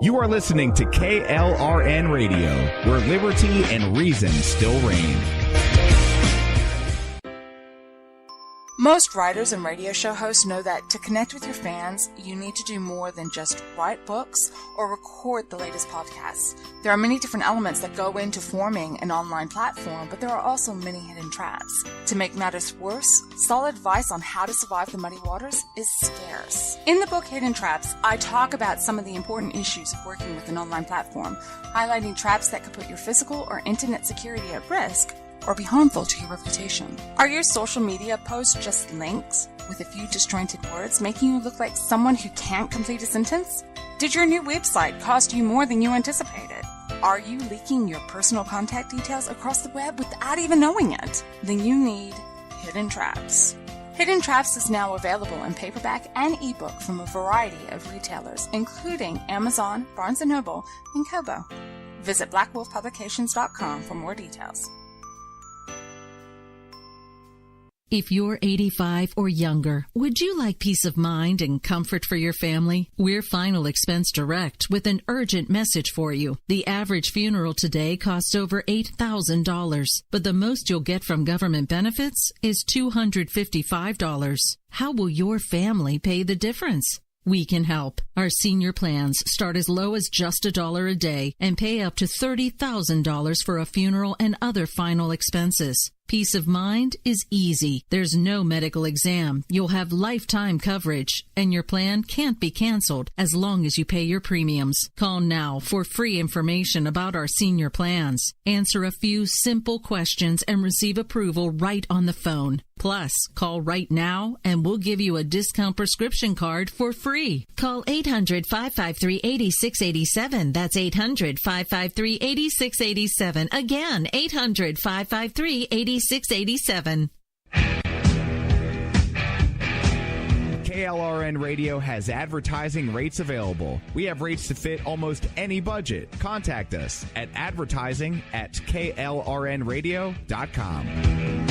You are listening to KLRN Radio, where liberty and reason still reign. Most writers and radio show hosts know that to connect with your fans, you need to do more than just write books or record the latest podcasts. There are many different elements that go into forming an online platform, but there are also many hidden traps. To make matters worse, solid advice on how to survive the muddy waters is scarce. In the book Hidden Traps, I talk about some of the important issues of working with an online platform, highlighting traps that could put your physical or internet security at risk or be harmful to your reputation. Are your social media posts just links with a few disjointed words, making you look like someone who can't complete a sentence? Did your new website cost you more than you anticipated? Are you leaking your personal contact details across the web without even knowing it? Then you need Hidden Traps. Hidden Traps is now available in paperback and ebook from a variety of retailers, including Amazon, Barnes & Noble, and Kobo. Visit blackwolfpublications.com for more details. If you're 85 or younger, would you like peace of mind and comfort for your family? We're Final Expense Direct with an urgent message for you. The average funeral today costs over $8,000, but the most you'll get from government benefits is $255. How will your family pay the difference? We can help. Our senior plans start as low as just $1 a day and pay up to $30,000 for a funeral and other final expenses. Peace of mind is easy. There's no medical exam. You'll have lifetime coverage, and your plan can't be canceled as long as you pay your premiums. Call now for free information about our senior plans. Answer a few simple questions and receive approval right on the phone. Plus, call right now and we'll give you a discount prescription card for free. Call 800-553-8687. That's 800-553-8687. Again, 800-553-8687. KLRN Radio has advertising rates available. We have rates to fit almost any budget. Contact us at advertising@klrnradio.com.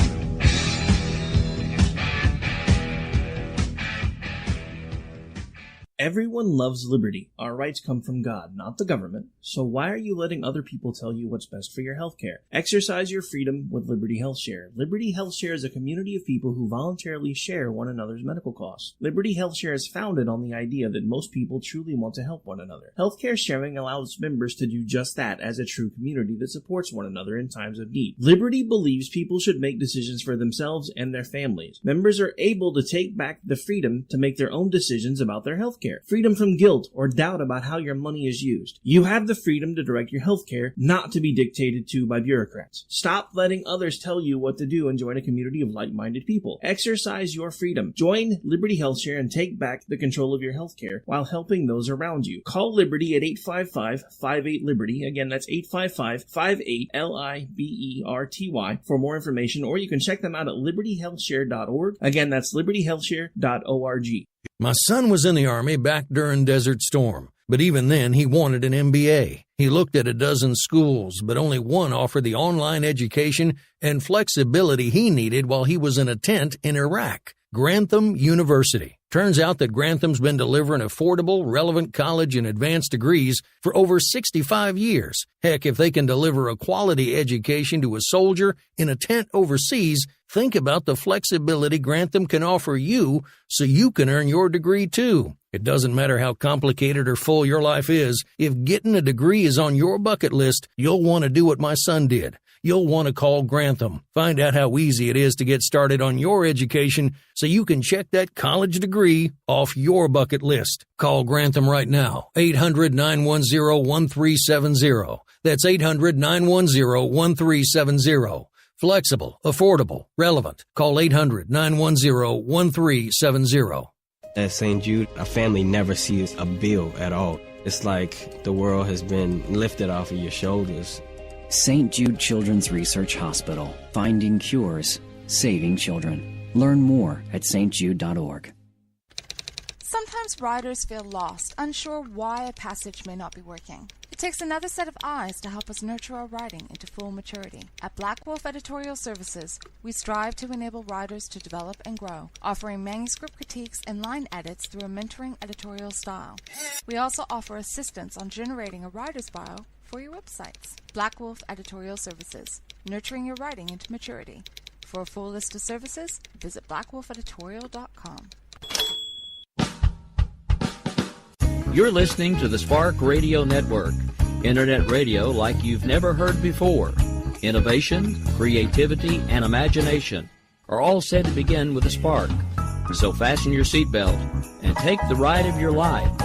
Everyone loves liberty. Our rights come from God, not the government. So why are you letting other people tell you what's best for your health care? Exercise your freedom with Liberty Health Share. Liberty Health Share is a community of people who voluntarily share one another's medical costs. Liberty Health Share is founded on the idea that most people truly want to help one another. Healthcare sharing allows members to do just that as a true community that supports one another in times of need. Liberty believes people should make decisions for themselves and their families. Members are able to take back the freedom to make their own decisions about their health care. Freedom from guilt or doubt about how your money is used. You have the freedom to direct your health care, not to be dictated to by bureaucrats. Stop letting others tell you what to do and join a community of like-minded people. Exercise your freedom. Join Liberty Health Share and take back the control of your health care while helping those around you. Call Liberty at 855-58-LIBERTY. Again, that's 855-58-LIBERTY for more information, or you can check them out at libertyhealthshare.org. Again, that's libertyhealthshare.org. My son was in the Army back during Desert Storm, but even then he wanted an MBA. He looked at a dozen schools, but only one offered the online education and flexibility he needed while he was in a tent in Iraq. Grantham University. Turns out that Grantham's been delivering affordable, relevant college and advanced degrees for over 65 years. Heck, if they can deliver a quality education to a soldier in a tent overseas, think about the flexibility Grantham can offer you so you can earn your degree too. It doesn't matter how complicated or full your life is. If getting a degree is on your bucket list, you'll want to do what my son did. You'll want to call Grantham. Find out how easy it is to get started on your education so you can check that college degree off your bucket list. Call Grantham right now, 800-910-1370. That's 800-910-1370. Flexible, affordable, relevant. Call 800-910-1370. At St. Jude, our family never sees a bill at all. It's like the world has been lifted off of your shoulders. St. Jude Children's Research Hospital. Finding cures. Saving children. Learn more at stjude.org. Sometimes Sometimes riders feel lost, unsure why a passage may not be working. It takes another set of eyes to help us nurture our writing into full maturity. At Black Wolf Editorial Services, we strive to enable writers to develop and grow, offering manuscript critiques and line edits through a mentoring editorial style. We also offer assistance on generating a writer's bio for your websites. Black Wolf Editorial Services, nurturing your writing into maturity. For a full list of services, visit blackwolfeditorial.com. You're listening to the Spark Radio Network, internet radio like you've never heard before. Innovation, creativity, and imagination are all said to begin with a spark. So fasten your seatbelt and take the ride of your life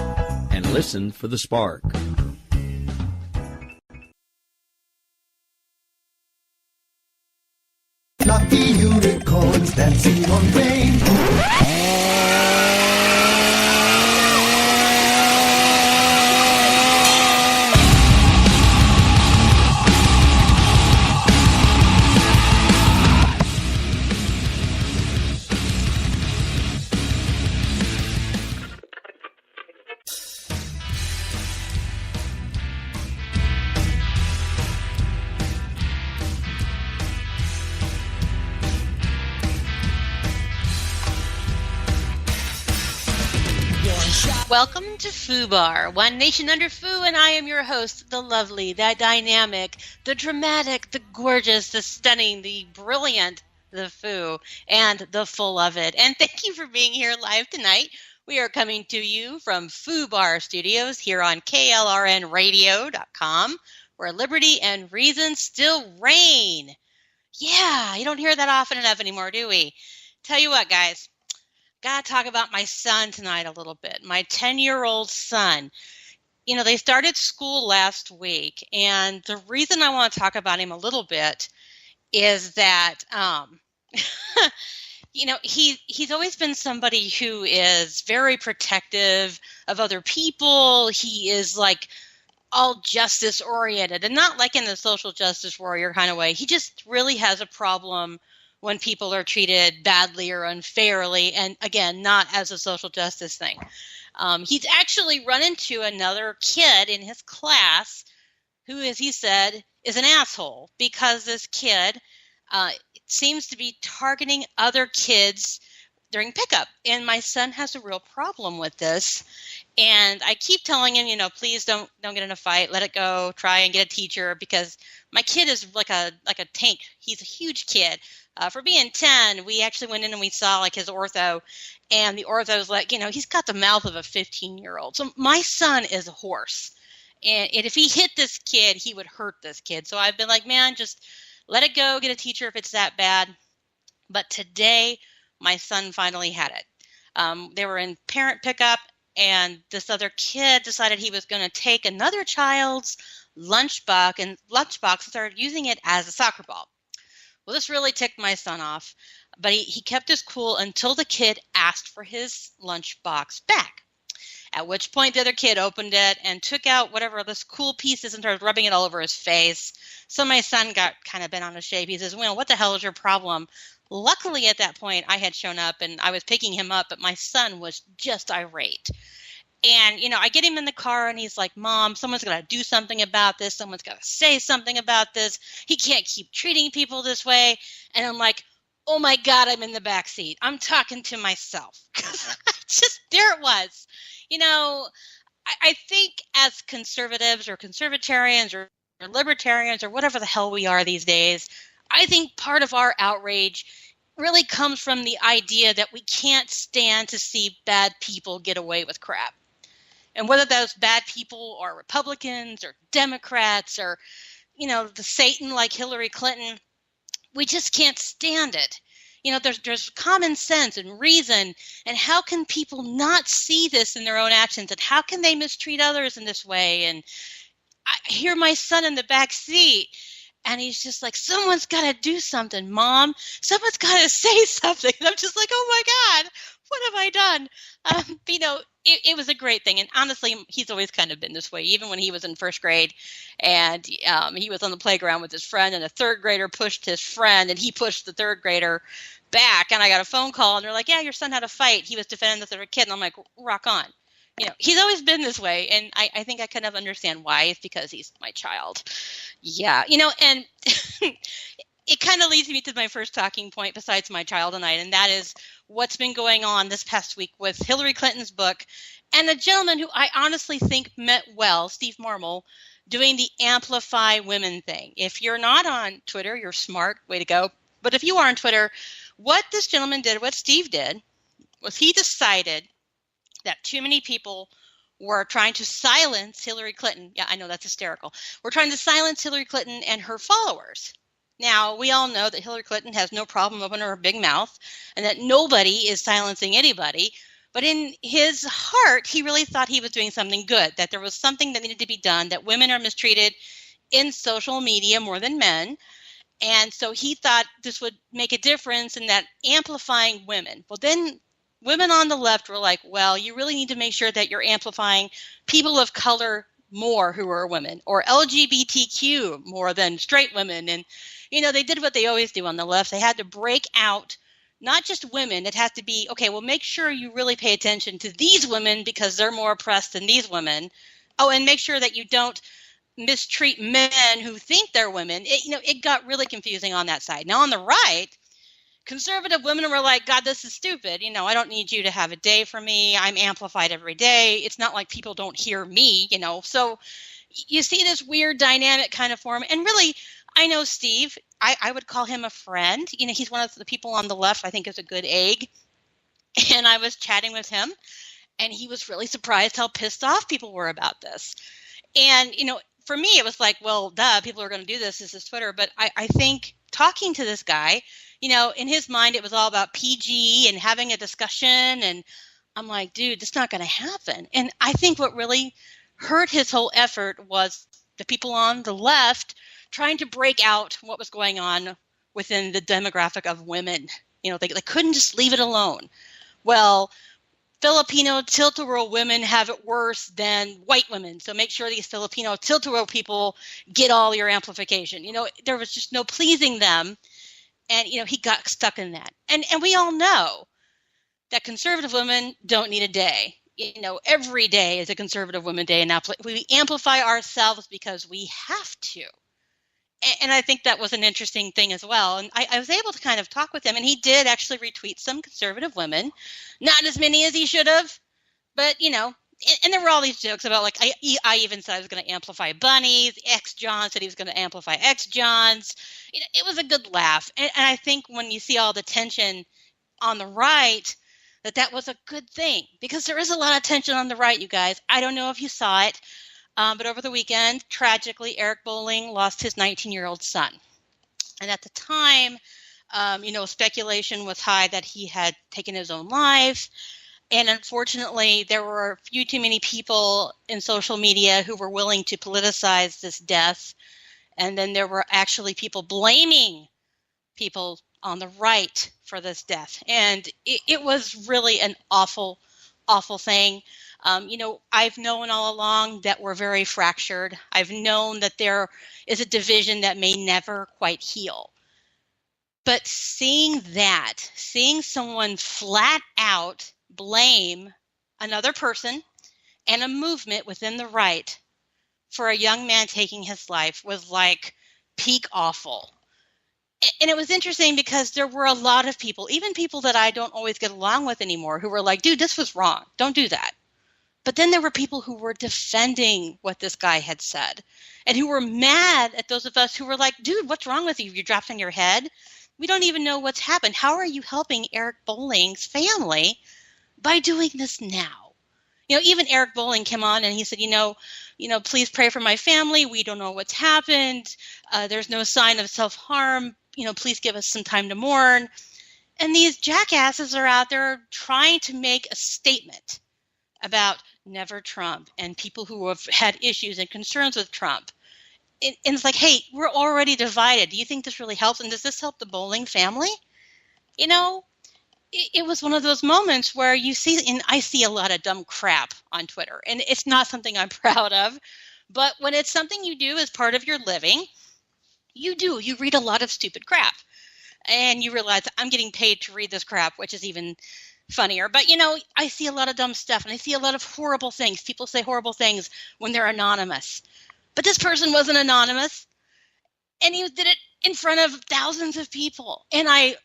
and listen for the spark. Fluffy unicorns dancing on rainbows. Welcome to FooBar, One Nation Under Foo, and I am your host, the lovely, the dynamic, the dramatic, the gorgeous, the stunning, the brilliant, the Foo, and the full of it. And thank you for being here live tonight. We are coming to you from FooBar Studios here on KLRNradio.com, where liberty and reason still reign. Yeah, you don't hear that often enough anymore, do we? Tell you what, guys. Got to talk about my son tonight a little bit. My 10-year-old son. You know, they started school last week, and the reason I want to talk about him a little bit is that, you know, he's always been somebody who is very protective of other people. He is like all justice oriented, and not like in the social justice warrior kind of way. He just really has a problem when people are treated badly or unfairly, and again, not as a social justice thing. He's actually run into another kid in his class who, as he said, is an asshole, because this kid seems to be targeting other kids during pickup. And my son has a real problem with this. And I keep telling him, you know, please don't get in a fight. Let it go. Try and get a teacher, because my kid is like a tank. He's a huge kid. For being 10, we actually went in and we saw like his ortho, and the ortho was like, you know, he's got the mouth of a 15-year-old. So my son is a horse. And if he hit this kid, he would hurt this kid. So I've been like, man, just let it go. Get a teacher if it's that bad. But today, my son finally had it. They were in parent pickup, and this other kid decided he was going to take another child's lunchbox and started using it as a soccer ball. Well, this really ticked my son off, but he kept his cool until the kid asked for his lunchbox back, at which point the other kid opened it and took out whatever this cool piece is and started rubbing it all over his face. So my son got kind of bent out of shape. He says, well, what the hell is your problem? Luckily, at that point, I had shown up and I was picking him up, but my son was just irate. And, you know, I get him in the car and he's like, Mom, someone's got to do something about this. Someone's got to say something about this. He can't keep treating people this way. And I'm like, oh my God, I'm in the back seat. I'm talking to myself. There it was. You know, I think as conservatives or conservatarians or libertarians or whatever the hell we are these days, I think part of our outrage really comes from the idea that we can't stand to see bad people get away with crap. And whether those bad people are Republicans or Democrats or, you know, the Satan like Hillary Clinton, we just can't stand it. You know, there's common sense and reason, and how can people not see this in their own actions, and how can they mistreat others in this way? And I hear my son in the back seat, and he's just like, someone's got to do something, Mom. Someone's got to say something. And I'm just like, oh my God, what have I done? It was a great thing. And honestly, he's always kind of been this way, even when he was in first grade and he was on the playground with his friend, and a third grader pushed his friend and he pushed the third grader back. And I got a phone call and they're like, yeah, your son had a fight. He was defending this other kid. And I'm like, rock on. He's always been this way. And I think I kind of understand why. It's because he's my child. Yeah. And it kind of leads me to my first talking point besides my child and I, and that is what's been going on this past week with Hillary Clinton's book and a gentleman who I honestly think meant well, Steve Marmol, doing the Amplify Women thing. If you're not on Twitter, you're smart, way to go. But if you are on Twitter, what this gentleman did, what Steve did, was he decided that too many people were trying to silence Hillary Clinton. Yeah, I know that's hysterical. We're trying to silence Hillary Clinton and her followers. Now, we all know that Hillary Clinton has no problem opening her big mouth and that nobody is silencing anybody. But in his heart, he really thought he was doing something good, that there was something that needed to be done, that women are mistreated in social media more than men. And so he thought this would make a difference in that amplifying women. Well, then women on the left were like, well, you really need to make sure that you're amplifying people of color more who are women, or LGBTQ more than straight women. And, they did what they always do on the left. They had to break out not just women. It has to be, okay, well, make sure you really pay attention to these women because they're more oppressed than these women. Oh, and make sure that you don't mistreat men who think they're women. It got really confusing on that side. Now, on the right, conservative women were like, God, this is stupid. I don't need you to have a day for me. I'm amplified every day. It's not like people don't hear me, So you see this weird dynamic kind of form. And really, I know Steve. I would call him a friend. He's one of the people on the left I think is a good egg. And I was chatting with him, and he was really surprised how pissed off people were about this. And, for me, it was like, well, duh, people are going to do this. This is Twitter. But I think talking to this guy, in his mind, it was all about PG and having a discussion. And I'm like, dude, that's not going to happen. And I think what really hurt his whole effort was the people on the left trying to break out what was going on within the demographic of women. They couldn't just leave it alone. Well, Filipino tilt-a-whirl women have it worse than white women. So make sure these Filipino tilt-a-whirl people get all your amplification. There was just no pleasing them. And, he got stuck in that. And we all know that conservative women don't need a day. Every day is a conservative women day. And we amplify ourselves because we have to. And I think that was an interesting thing as well. And I was able to kind of talk with him. And he did actually retweet some conservative women. Not as many as he should have. But, and there were all these jokes about, like, I even said I was going to amplify bunnies. John said he was going to amplify Johns. It was a good laugh. And I think when you see all the tension on the right, that was a good thing. Because there is a lot of tension on the right, you guys. I don't know if you saw it. But over the weekend, tragically, Eric Bolling lost his 19-year-old son. And at the time, speculation was high that he had taken his own life. And unfortunately, there were a few too many people in social media who were willing to politicize this death. And then there were actually people blaming people on the right for this death. And it was really an awful, awful thing. I've known all along that we're very fractured. I've known that there is a division that may never quite heal. But seeing someone flat out blame another person and a movement within the right for a young man taking his life was like peak awful. And it was interesting because there were a lot of people, even people that I don't always get along with anymore, who were like, dude, this was wrong. Don't do that. But then there were people who were defending what this guy had said and who were mad at those of us who were like, dude, what's wrong with you? You dropped on your head. We don't even know what's happened. How are you helping Eric Bolling's family by doing this now? Even Eric Bolling came on and he said, please pray for my family. We don't know what's happened. There's no sign of self-harm. Please give us some time to mourn. And these jackasses are out there trying to make a statement about never Trump and people who have had issues and concerns with Trump. And it's like, hey, we're already divided. Do you think this really helps? And does this help the Bolling family? it was one of those moments where you see, and I see a lot of dumb crap on Twitter, and it's not something I'm proud of, but when it's something you do as part of your living, you read a lot of stupid crap, and you realize I'm getting paid to read this crap, which is even funnier. But, I see a lot of dumb stuff, and I see a lot of horrible things. People say horrible things when they're anonymous, but this person wasn't anonymous, and he did it in front of thousands of people, and I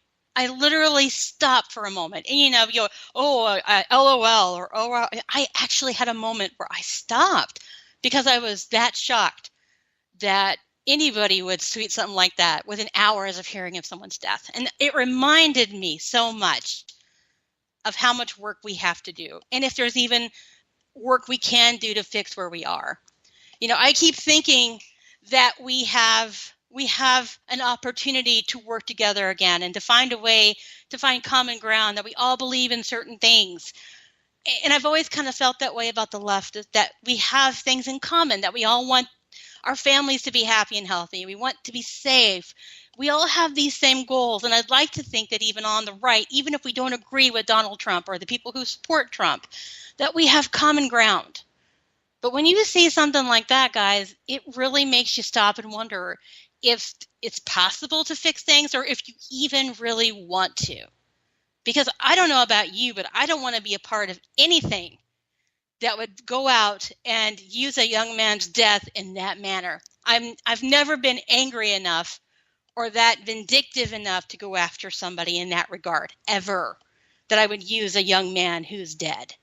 literally stopped for a moment, and you go, LOL, or oh, I actually had a moment where I stopped because I was that shocked that anybody would tweet something like that within hours of hearing of someone's death. And it reminded me so much of how much work we have to do, and if there's even work we can do to fix where we are. I keep thinking that we have an opportunity to work together again and to find a way to find common ground, that we all believe in certain things. And I've always kind of felt that way about the left, is that we have things in common, that we all want our families to be happy and healthy. We want to be safe. We all have these same goals. And I'd like to think that even on the right, even if we don't agree with Donald Trump or the people who support Trump, that we have common ground. But when you see something like that, guys, it really makes you stop and wonder if it's possible to fix things, or if you even really want to. Because I don't know about you, but I don't want to be a part of anything that would go out and use a young man's death in that manner. I've never been angry enough or that vindictive enough to go after somebody in that regard, ever, that I would use a young man who's dead.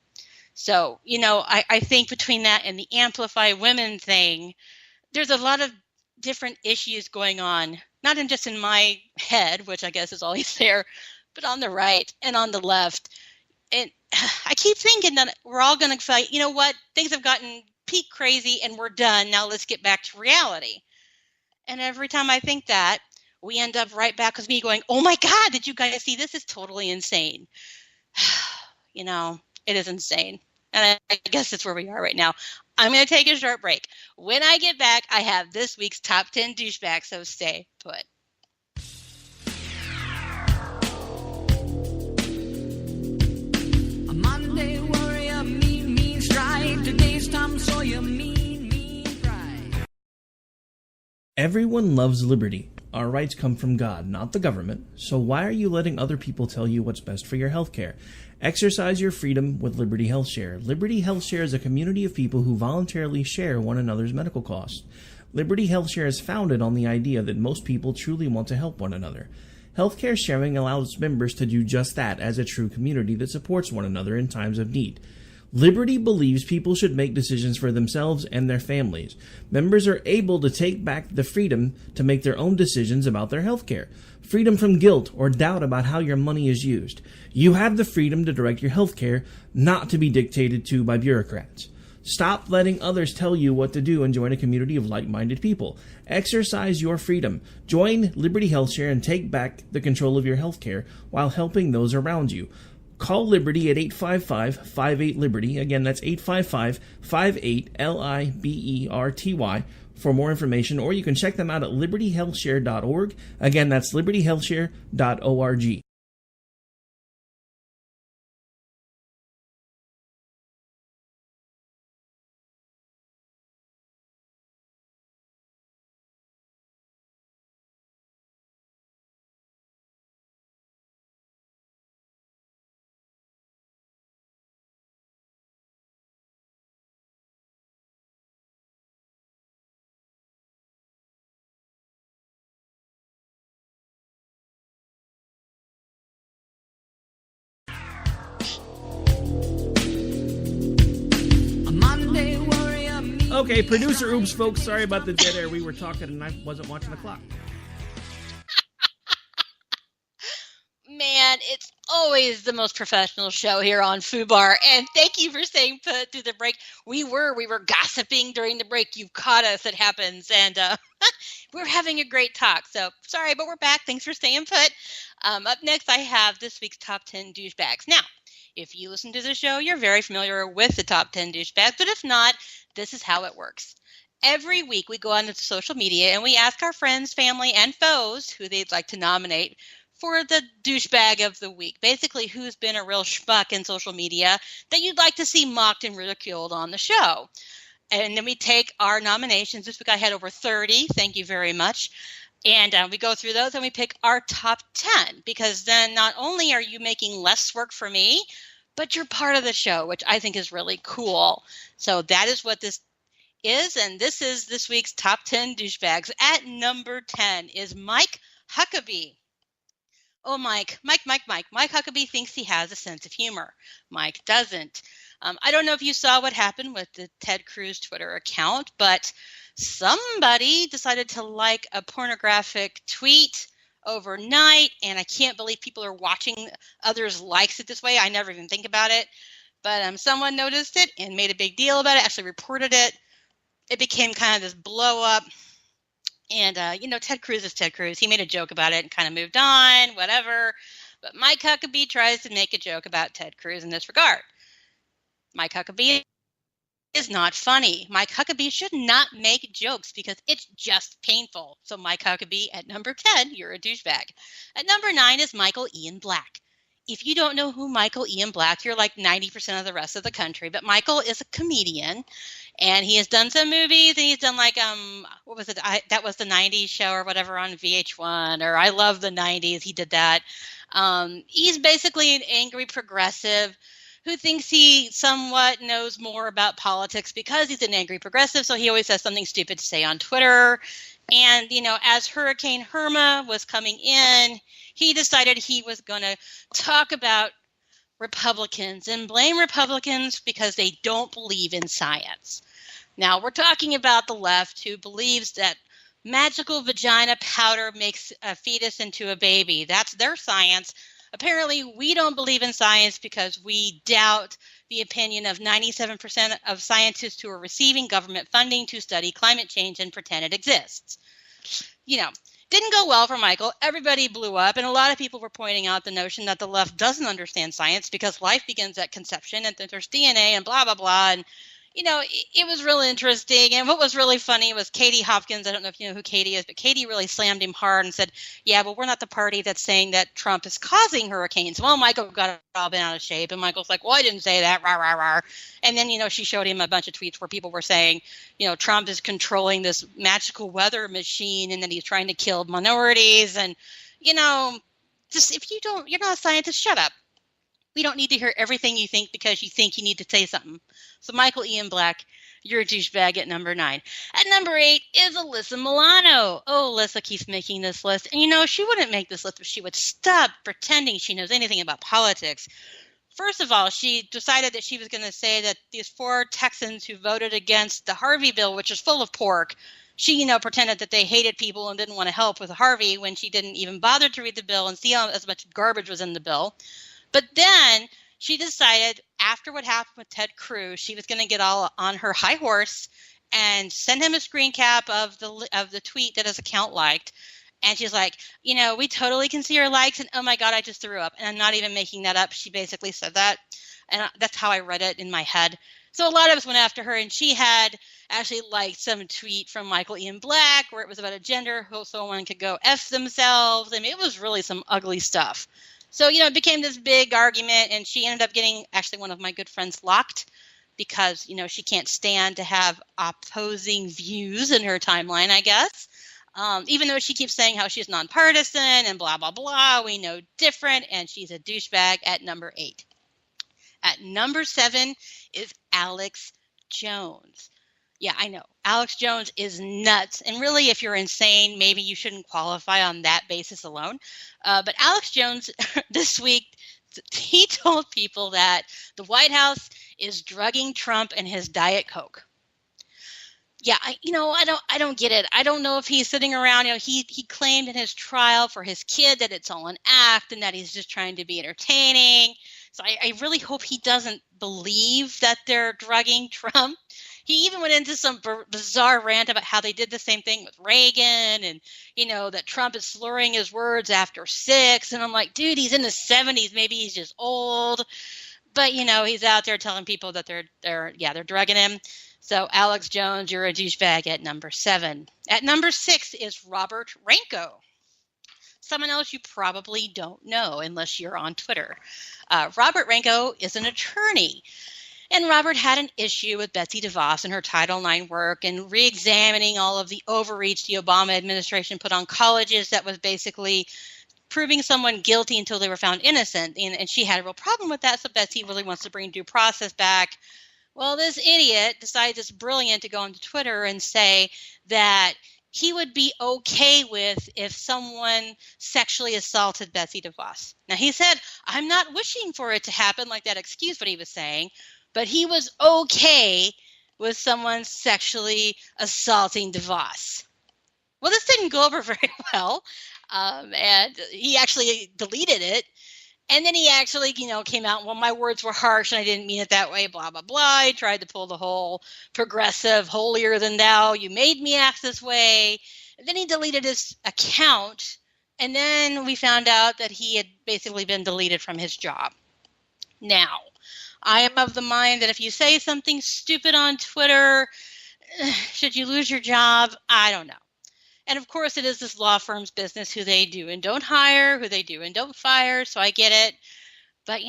So, I think between that and the Amplify Women thing, there's a lot of different issues going on, not just in my head, which I guess is always there, but on the right and on the left. And I keep thinking that we're all going to fight. You know what? Things have gotten peak crazy and we're done. Now let's get back to reality. And every time I think that, we end up right back with me going, oh my God, did you guys see this? Is totally insane. It is insane. And I guess that's where we are right now. I'm going to take a short break. When I get back, I have this week's top 10 douchebags, so stay put. A Monday warrior, mean strike. Today's Tom Sawyer, mean pride. Everyone loves liberty. Our rights come from God, not the government. So why are you letting other people tell you what's best for your health care? Exercise your freedom with Liberty Health Share. Liberty Health Share is a community of people who voluntarily share one another's medical costs. Liberty Health Share is founded on the idea that most people truly want to help one another. Healthcare sharing allows members to do just that as a true community that supports one another in times of need. Liberty believes people should make decisions for themselves and their families. Members are able to take back the freedom to make their own decisions about their health care. Freedom from guilt or doubt about how your money is used. You have the freedom to direct your health care, not to be dictated to by bureaucrats. Stop letting others tell you what to do and join a community of like-minded people. Exercise your freedom. Join Liberty Health Share and take back the control of your health care while helping those around you. Call Liberty at 855-58-LIBERTY. Again, that's 855-58-LIBERTY for more information, or you can check them out at libertyhealthshare.org. Again, that's libertyhealthshare.org. Okay, producer oops, folks. Sorry about the dead air. We were talking and I wasn't watching the clock. Man, it's always the most professional show here on FUBAR, and thank you for staying put through the break. We were gossiping during the break. You caught us. It happens, and we're having a great talk. So sorry, but we're back. Thanks for staying put. Up next, I have this week's top 10 douchebags. Now, if you listen to the show, you're very familiar with the top 10 douchebags, but if not, this is how it works. Every week, we go on to social media and we ask our friends, family, and foes who they'd like to nominate for the douchebag of the week. Basically, who's been a real schmuck in social media that you'd like to see mocked and ridiculed on the show. And then we take our nominations. This week I had over 30. Thank you very much. And we go through those and we pick our top 10, because then not only are you making less work for me, but you're part of the show, which I think is really cool. So that is what this is. And this is this week's top 10 douchebags. At number 10 is Mike Huckabee. Oh, Mike Huckabee thinks he has a sense of humor. Mike doesn't. I don't know if you saw what happened with the Ted Cruz Twitter account, but somebody decided to like a pornographic tweet overnight, and I can't believe people are watching others' likes it this way. I never even think about it. But someone noticed it and made a big deal about it, actually reported it. It became kind of this blow up. And, Ted Cruz is Ted Cruz. He made a joke about it and kind of moved on, whatever. But Mike Huckabee tries to make a joke about Ted Cruz in this regard. Mike Huckabee is not funny. Mike Huckabee should not make jokes because it's just painful. So Mike Huckabee at number 10, you're a douchebag. At number 9 is Michael Ian Black. If you don't know who Michael Ian Black, you're like 90% of the rest of the country. But Michael is a comedian, and he has done some movies, and he's done like, what was it? That was the 90s show or whatever on VH1, or I Love the 90s. He did that. He's basically an angry progressive who thinks he somewhat knows more about politics because he's an angry progressive, so he always has something stupid to say on Twitter. And, as Hurricane Irma was coming in, he decided he was going to talk about Republicans and blame Republicans because they don't believe in science. Now, we're talking about the left, who believes that magical vagina powder makes a fetus into a baby. That's their science. Apparently, we don't believe in science because we doubt the opinion of 97% of scientists who are receiving government funding to study climate change and pretend it exists. Didn't go well for Michael. Everybody blew up, and a lot of people were pointing out the notion that the left doesn't understand science because life begins at conception and there's DNA and blah, blah, blah. And, it was really interesting. And what was really funny was Katie Hopkins. I don't know if you know who Katie is, but Katie really slammed him hard and said, yeah, well, we're not the party that's saying that Trump is causing hurricanes. Well, Michael got all bent out of shape, and Michael's like, well, I didn't say that, rah, rah, rah. And then, she showed him a bunch of tweets where people were saying, Trump is controlling this magical weather machine and that he's trying to kill minorities. And, just if you're not a scientist, shut up. We don't need to hear everything you think because you think you need to say something. So Michael Ian Black, you're a douchebag at number 9. At number 8 is Alyssa Milano. Oh, Alyssa keeps making this list. And she wouldn't make this list if she would stop pretending she knows anything about politics. First of all, she decided that she was going to say that these 4 Texans who voted against the Harvey bill, which is full of pork, she, pretended that they hated people and didn't want to help with Harvey when she didn't even bother to read the bill and see how as much garbage was in the bill. But then she decided after what happened with Ted Cruz, she was going to get all on her high horse and send him a screen cap of the tweet that his account liked. And she's like, we totally can see your likes. And oh, my God, I just threw up. And I'm not even making that up. She basically said that. And that's how I read it in my head. So a lot of us went after her. And she had actually liked some tweet from Michael Ian Black where it was about a gender who someone could go F themselves. I mean, it was really some ugly stuff. So, it became this big argument, and she ended up getting actually one of my good friends locked because, she can't stand to have opposing views in her timeline, I guess. Even though she keeps saying how she's nonpartisan and blah, blah, blah, we know different, and she's a douchebag at number 8. At number 7 is Alex Jones. Yeah, I know. Alex Jones is nuts. And really, if you're insane, maybe you shouldn't qualify on that basis alone. But Alex Jones, this week, he told people that the White House is drugging Trump and his Diet Coke. Yeah, I don't get it. I don't know if he's sitting around. He claimed in his trial for his kid that it's all an act and that he's just trying to be entertaining. So I really hope he doesn't believe that they're drugging Trump. He even went into some bizarre rant about how they did the same thing with Reagan and, that Trump is slurring his words after 6. And I'm like, dude, he's in the 70s. Maybe he's just old. But, he's out there telling people that they're drugging him. So Alex Jones, you're a douchebag at number 7. At number 6 is Robert Ranko. someone else you probably don't know unless you're on Twitter. Robert Rango is an attorney. And Robert had an issue with Betsy DeVos and her Title IX work and re-examining all of the overreach the Obama administration put on colleges that was basically proving someone guilty until they were found innocent. And she had a real problem with that, so Betsy really wants to bring due process back. Well, this idiot decides it's brilliant to go onto Twitter and say that he would be okay with if someone sexually assaulted Betsy DeVos. Now, he said, I'm not wishing for it to happen, like that excuse what he was saying, but he was okay with someone sexually assaulting DeVos. Well, this didn't go over very well, and he actually deleted it. And then he actually, came out, well, my words were harsh and I didn't mean it that way, blah, blah, blah. He tried to pull the whole progressive, holier than thou, you made me act this way. And then he deleted his account, and then we found out that he had basically been deleted from his job. Now, I am of the mind that if you say something stupid on Twitter, should you lose your job? I don't know. And of course, it is this law firm's business who they do and don't hire, who they do and don't fire. So I get it. But,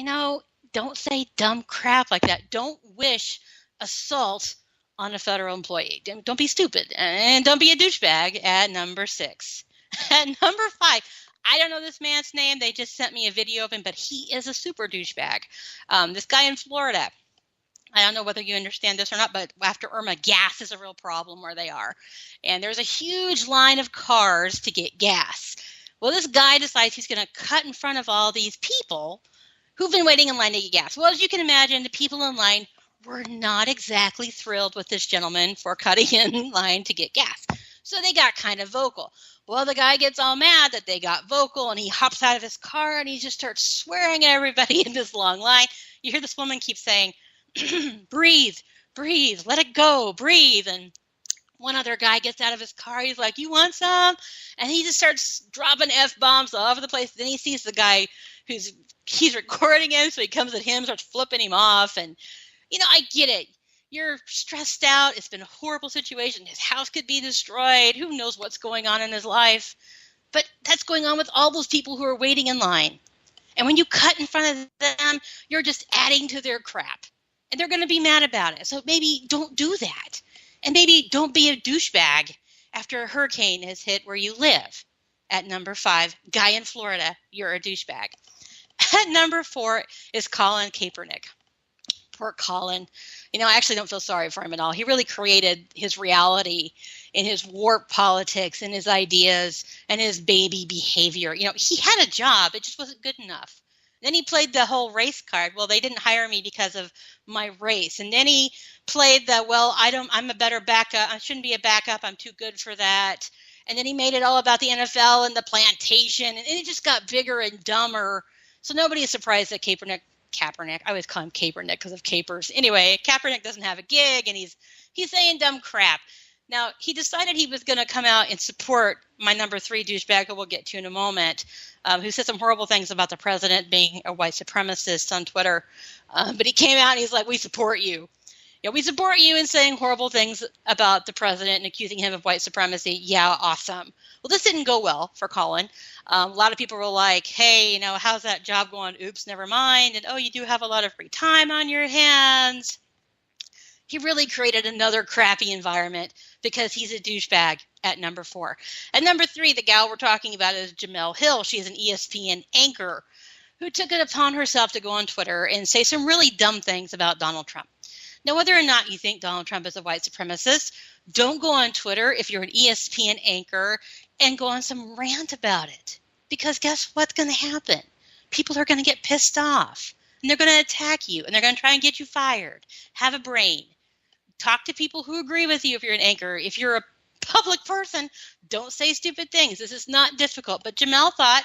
don't say dumb crap like that. Don't wish assault on a federal employee. Don't be stupid. And don't be a douchebag at number 6. At number 5, I don't know this man's name. They just sent me a video of him, but he is a super douchebag. This guy in Florida. I don't know whether you understand this or not, but after Irma, gas is a real problem where they are. And there's a huge line of cars to get gas. Well, this guy decides he's going to cut in front of all these people who've been waiting in line to get gas. Well, as you can imagine, the people in line were not exactly thrilled with this gentleman for cutting in line to get gas. So they got kind of vocal. Well, the guy gets all mad that they got vocal, and he hops out of his car, and he just starts swearing at everybody in this long line. You hear this woman keep saying, breathe, let it go, breathe. And one other guy gets out of his car. He's like, you want some? And he just starts dropping F-bombs all over the place. Then he sees the guy he's recording him, so he comes at him, starts flipping him off. And, I get it. You're stressed out. It's been a horrible situation. His house could be destroyed. Who knows what's going on in his life? But that's going on with all those people who are waiting in line. And when you cut in front of them, you're just adding to their crap. And they're going to be mad about it. So maybe don't do that. And maybe don't be a douchebag after a hurricane has hit where you live. At number 5, guy in Florida, you're a douchebag. At number 4 is Colin Kaepernick. Poor Colin. I actually don't feel sorry for him at all. He really created his reality in his warped politics and his ideas and his baby behavior. He had a job. It just wasn't good enough. Then he played the whole race card. Well, they didn't hire me because of my race. And then he played the, I'm a better backup. I shouldn't be a backup. I'm too good for that. And then he made it all about the NFL and the plantation. And it just got bigger and dumber. So nobody is surprised that Kaepernick, I always call him Kaepernick because of capers. Anyway, Kaepernick doesn't have a gig, and he's saying dumb crap. Now, he decided he was going to come out and support my number 3 douchebag, who we'll get to in a moment, who said some horrible things about the president being a white supremacist on Twitter. But he came out and he's like, we support you. We support you in saying horrible things about the president and accusing him of white supremacy. Yeah, awesome. Well, this didn't go well for Colin. A lot of people were like, hey, how's that job going? Oops, never mind. And, oh, you do have a lot of free time on your hands. He really created another crappy environment because he's a douchebag at number 4. At number 3, the gal we're talking about is Jemele Hill. She's an ESPN anchor who took it upon herself to go on Twitter and say some really dumb things about Donald Trump. Now, whether or not you think Donald Trump is a white supremacist, don't go on Twitter if you're an ESPN anchor and go on some rant about it. Because guess what's going to happen? People are going to get pissed off, and they're going to attack you, and they're going to try and get you fired. Have a brain. Talk to people who agree with you if you're an anchor. If you're a public person, don't say stupid things. This is not difficult. But Jemele thought,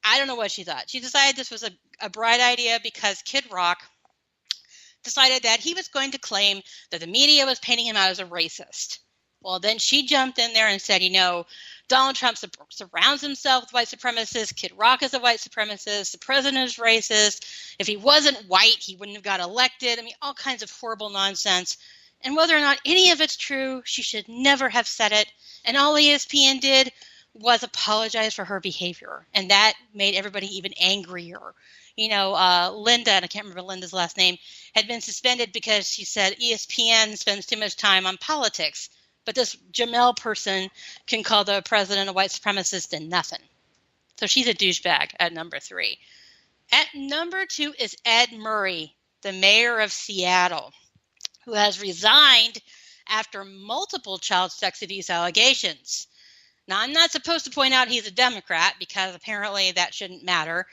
I don't know what she thought. She decided this was a bright idea because Kid Rock decided that he was going to claim that the media was painting him out as a racist. Well, then she jumped in there and said, Donald Trump surrounds himself with white supremacists. Kid Rock is a white supremacist. The president is racist. If he wasn't white, he wouldn't have got elected. All kinds of horrible nonsense. And whether or not any of it's true, she should never have said it. And all ESPN did was apologize for her behavior, and that made everybody even angrier. Linda, and I can't remember Linda's last name, had been suspended because she said ESPN spends too much time on politics. But this Jamel person can call the president a white supremacist and nothing. So she's a douchebag at number 3. At number 2 is Ed Murray, the mayor of Seattle, who has resigned after multiple child sex abuse allegations. Now, I'm not supposed to point out he's a Democrat because apparently that shouldn't matter,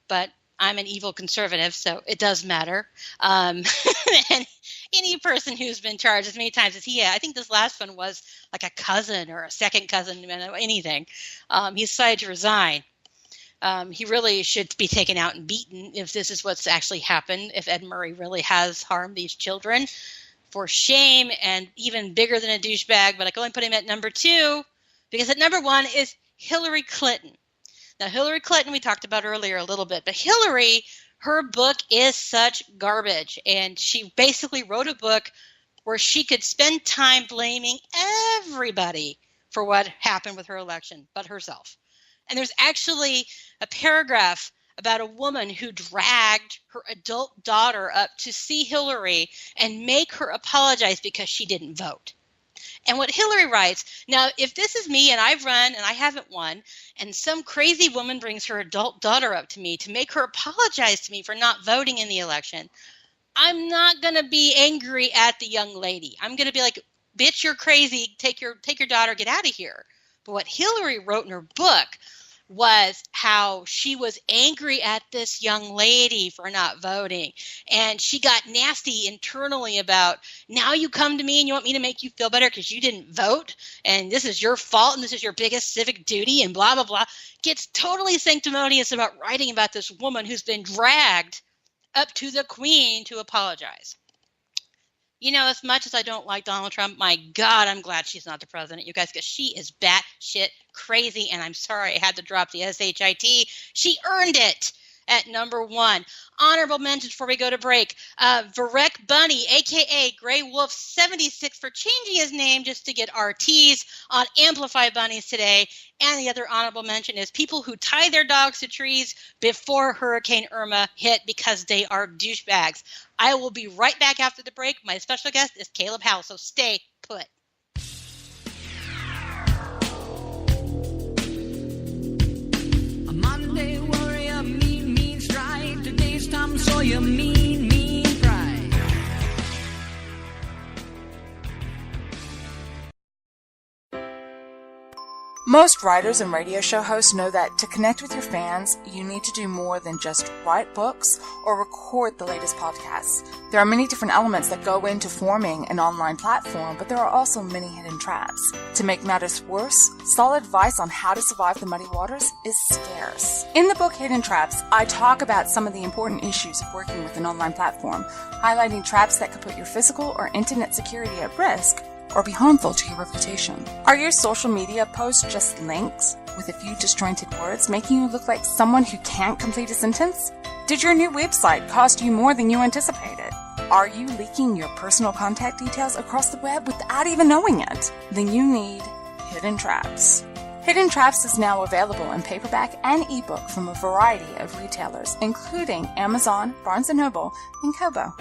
but I'm an evil conservative, so it does matter. And any person who's been charged as many times as he had, I think this last one was like a cousin or a second cousin, anything. He decided to resign. He really should be taken out and beaten if this is what's actually happened, if Ed Murray really has harmed these children. For shame, and even bigger than a douchebag, but I can only put him at number 2 because at number 1 is Hillary Clinton. Now, Hillary Clinton, we talked about earlier a little bit, but Hillary, her book is such garbage, and she basically wrote a book where she could spend time blaming everybody for what happened with her election but herself. And there's actually a paragraph about a woman who dragged her adult daughter up to see Hillary and make her apologize because she didn't vote. And what Hillary writes, now, if this is me and I've run and I haven't won, and some crazy woman brings her adult daughter up to me to make her apologize to me for not voting in the election, I'm not going to be angry at the young lady. I'm going to be like, bitch, you're crazy. Take your daughter, get out of here. But what Hillary wrote in her book was how she was angry at this young lady for not voting. And she got nasty internally about, now you come to me and you want me to make you feel better because you didn't vote, and this is your fault, and this is your biggest civic duty, and blah, blah, blah. Gets totally sanctimonious about writing about this woman who's been dragged up to the queen to apologize. As much as I don't like Donald Trump, my God, I'm glad she's not the president, you guys, because she is batshit crazy, and I'm sorry I had to drop the SHIT. She earned it at number 1. Honorable mentions before we go to break. Varek Bunny, a.k.a. Grey Wolf 76, for changing his name just to get RTs on Amplify Bunnies today. And the other honorable mention is people who tie their dogs to trees before Hurricane Irma hit because they are douchebags. I will be right back after the break. My special guest is Caleb Howe, so stay put. A Monday warrior, mean strike. Today's Tom Sawyer, mean pride. Most writers and radio show hosts know that to connect with your fans, you need to do more than just write books or record the latest podcasts. There are many different elements that go into forming an online platform, but there are also many hidden traps. To make matters worse, solid advice on how to survive the muddy waters is scarce. In the book Hidden Traps, I talk about some of the important issues of working with an online platform, highlighting traps that could put your physical or internet security at risk or be harmful to your reputation. Are your social media posts just links with a few disjointed words, making you look like someone who can't complete a sentence? Did your new website cost you more than you anticipated? Are you leaking your personal contact details across the web without even knowing it? Then you need Hidden Traps. Hidden Traps is now available in paperback and ebook from a variety of retailers, including Amazon, Barnes & Noble, and Kobo.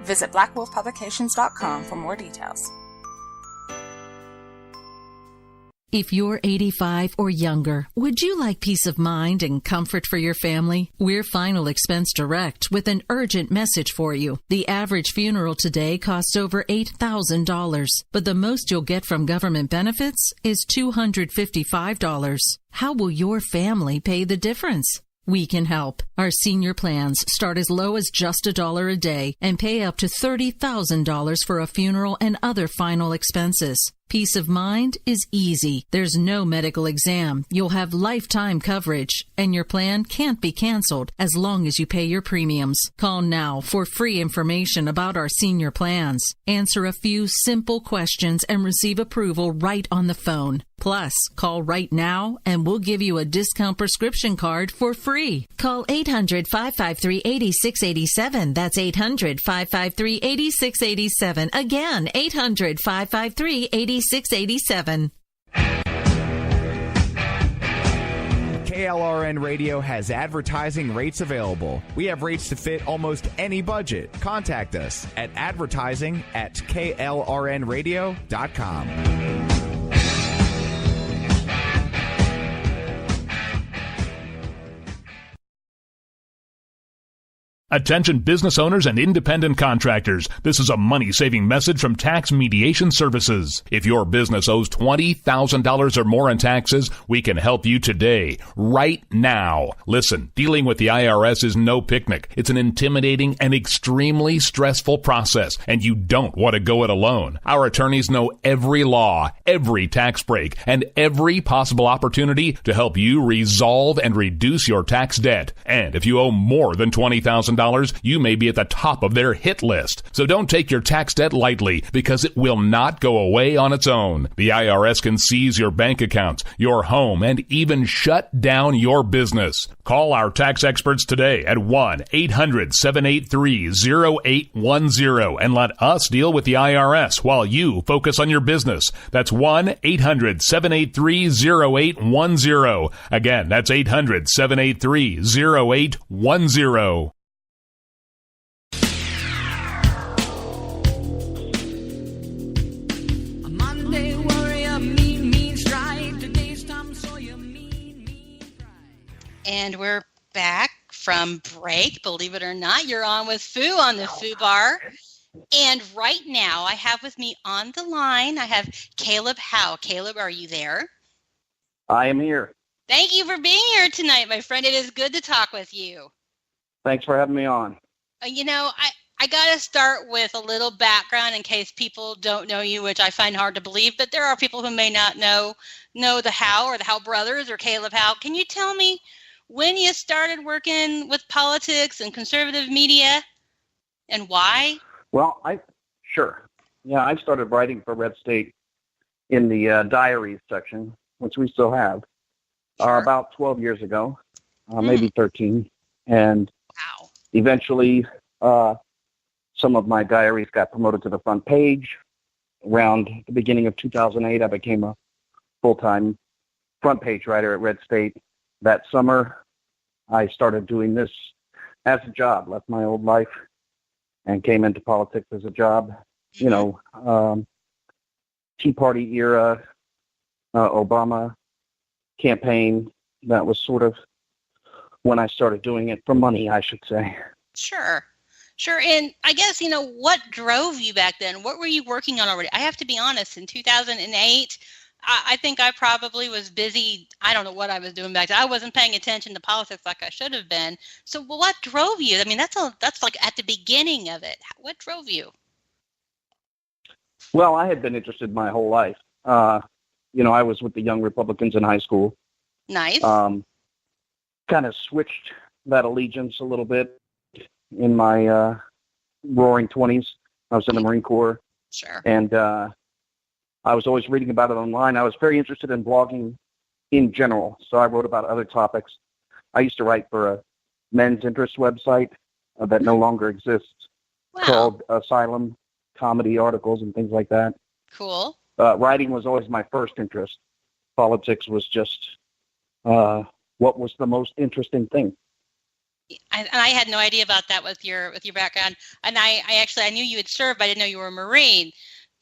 Visit blackwolfpublications.com for more details. If you're 85 or younger, would you like peace of mind and comfort for your family? We're Final Expense Direct with an urgent message for you. The average funeral today costs over $8,000, but the most you'll get from government benefits is $255. How will your family pay the difference? We can help. Our senior plans start as low as just $1 a day and pay up to $30,000 for a funeral and other final expenses. Peace of mind is easy. There's no medical exam. You'll have lifetime coverage, and your plan can't be canceled as long as you pay your premiums. Call now for free information about our senior plans. Answer a few simple questions and receive approval right on the phone. Plus, call right now and we'll give you a discount prescription card for free. Call 800-553-8687. That's 800-553-8687. Again, 800-553-8687. KLRN Radio has advertising rates available. We have rates to fit almost any budget. Contact us at advertising@klrnradio.com. Attention business owners and independent contractors. This is a money-saving message from Tax Mediation Services. If your business owes $20,000 or more in taxes, we can help you today, right now. Listen, dealing with the IRS is no picnic. It's an intimidating and extremely stressful process, and you don't want to go it alone. Our attorneys know every law, every tax break, and every possible opportunity to help you resolve and reduce your tax debt. And if you owe more than $20,000, you may be at the top of their hit list. So don't take your tax debt lightly, because it will not go away on its own. The IRS can seize your bank accounts, your home, and even shut down your business. Call our tax experts today at 1-800-783-0810 and let us deal with the IRS while you focus on your business. That's 1-800-783-0810. Again, that's 800-783-0810. And we're back from break. Believe it or not, you're on with Foo on the Foo Bar. And right now, I have with me on the line, I have Caleb Howe. Caleb, are you there? I am here. Thank you for being here tonight, my friend. It is good to talk with you. Thanks for having me on. You know, I got to start with a little background in case people don't know you, which I find hard to believe, but there are people who may not know the Howe or the Howe brothers or Caleb Howe. Can you tell me when you started working with politics and conservative media and why? Well, sure. Yeah, I started writing for Red State in the diaries section, which we still have, about 12 years ago, maybe 13. And eventually some of my diaries got promoted to the front page. Around the beginning of 2008, I became a full-time front page writer at Red State. That summer, I started doing this as a job, left my old life, and came into politics as a job. You know, Tea Party era, Obama campaign. That was sort of when I started doing it for money, I should say. Sure. And I guess, you know, what drove you back then? What were you working on already? I have to be honest, in 2008, I think I probably was busy. I don't know what I was doing back then. I wasn't paying attention to politics like I should have been. So what drove you? I mean, that's like at the beginning of it. What drove you? Well, I had been interested my whole life. You know, I was with the Young Republicans in high school. Nice. Kind of switched that allegiance a little bit in my roaring 20s. I was in the Marine Corps. Sure. And I was always reading about it online. I was very interested in blogging in general, so I wrote about other topics. I used to write for a men's interest website that no longer exists, called Asylum, comedy articles and things like that. Cool. Writing was always my first interest. Politics was just what was the most interesting thing. I had no idea about that with your background. And I knew you had served, but I didn't know you were a Marine.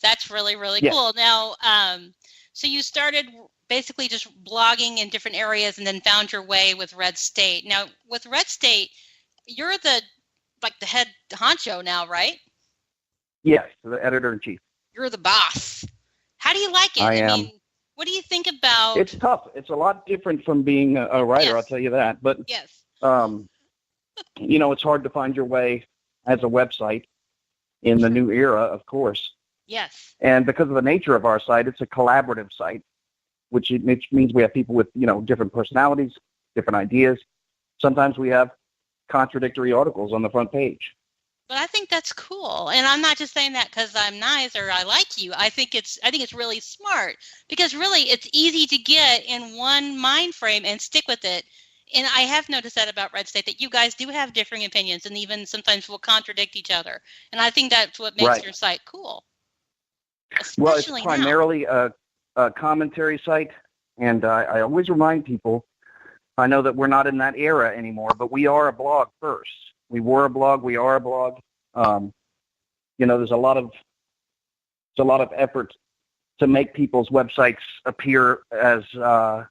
That's really, really cool. Now, so you started basically just blogging in different areas and then found your way with Red State. Now, with Red State, you're the head honcho now, right? Yes, the editor-in-chief. You're the boss. How do you like it? I am. mean, what do you think about... It's tough. It's a lot different from being a writer, I'll tell you that. But, you know, it's hard to find your way as a website in the new era, of course. Yes. And because of the nature of our site, it's a collaborative site, which means we have people with, you know, different personalities, different ideas. Sometimes we have contradictory articles on the front page. But I think that's cool. And I'm not just saying that because I'm nice or I like you. I think it's really smart because really it's easy to get in one mind frame and stick with it. And I have noticed that about Red State, that you guys do have differing opinions and even sometimes will contradict each other. And I think that's what makes your site cool. Well, it's primarily a commentary site, and I always remind people I know that we're not in that era anymore, but we are a blog first. We were a blog. We are a blog. There's a lot of effort to make people's websites appear as a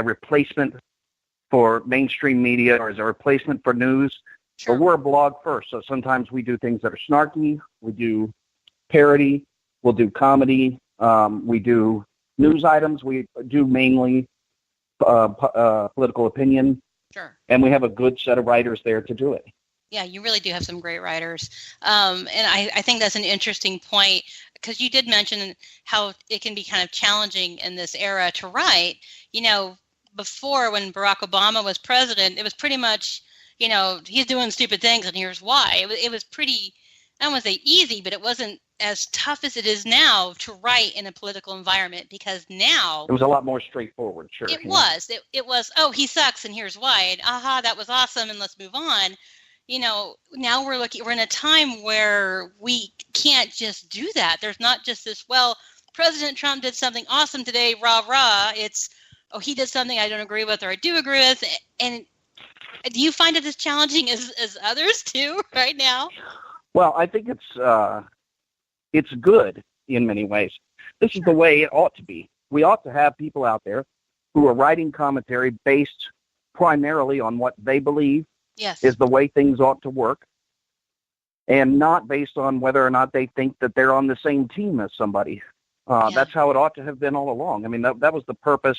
replacement for mainstream media or as a replacement for news. Sure. But we're a blog first, so sometimes we do things that are snarky. We do parody. We'll do comedy. We do news items. We do mainly political opinion. Sure. And we have a good set of writers there to do it. Yeah, you really do have some great writers. And I think that's an interesting point, because you did mention how it can be kind of challenging in this era to write. Before, when Barack Obama was president, it was pretty much, he's doing stupid things and here's why. It was pretty, I don't want to say easy, but it wasn't as tough as it is now to write in a political environment, because now it was a lot more straightforward. Sure, it was. It was, oh, he sucks and here's why. And, aha, that was awesome, and let's move on. Now we're in a time where we can't just do that. There's not just this, well, President Trump did something awesome today, rah, rah. It's, oh, he did something I don't agree with or I do agree with. And do you find it as challenging as others too right now? Well, I think it's good in many ways. This is the way it ought to be. We ought to have people out there who are writing commentary based primarily on what they believe is the way things ought to work, and not based on whether or not they think that they're on the same team as somebody. That's how it ought to have been all along. I mean, that was the purpose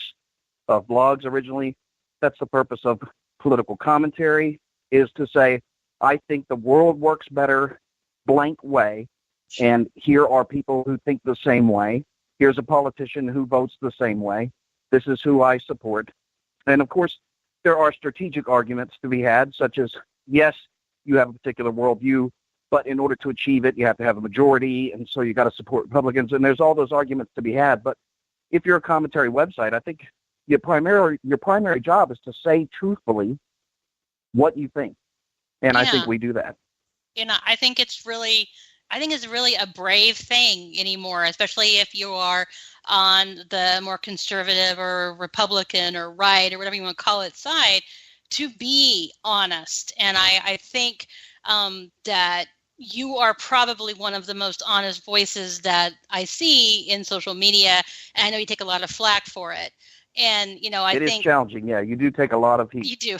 of blogs originally. That's the purpose of political commentary, is to say, I think the world works better blank way, and here are people who think the same way. Here's a politician who votes the same way. This is who I support. And, of course, there are strategic arguments to be had, such as, yes, you have a particular worldview, but in order to achieve it, you have to have a majority, and so you got to support Republicans. And there's all those arguments to be had. But if you're a commentary website, I think your primary job is to say truthfully what you think, and I think we do that. I think it's really a brave thing anymore, especially if you are on the more conservative or Republican or right or whatever you want to call it side, to be honest. And I think that you are probably one of the most honest voices that I see in social media. And I know you take a lot of flack for it. And, I think it is challenging. Yeah, you do take a lot of heat. You do.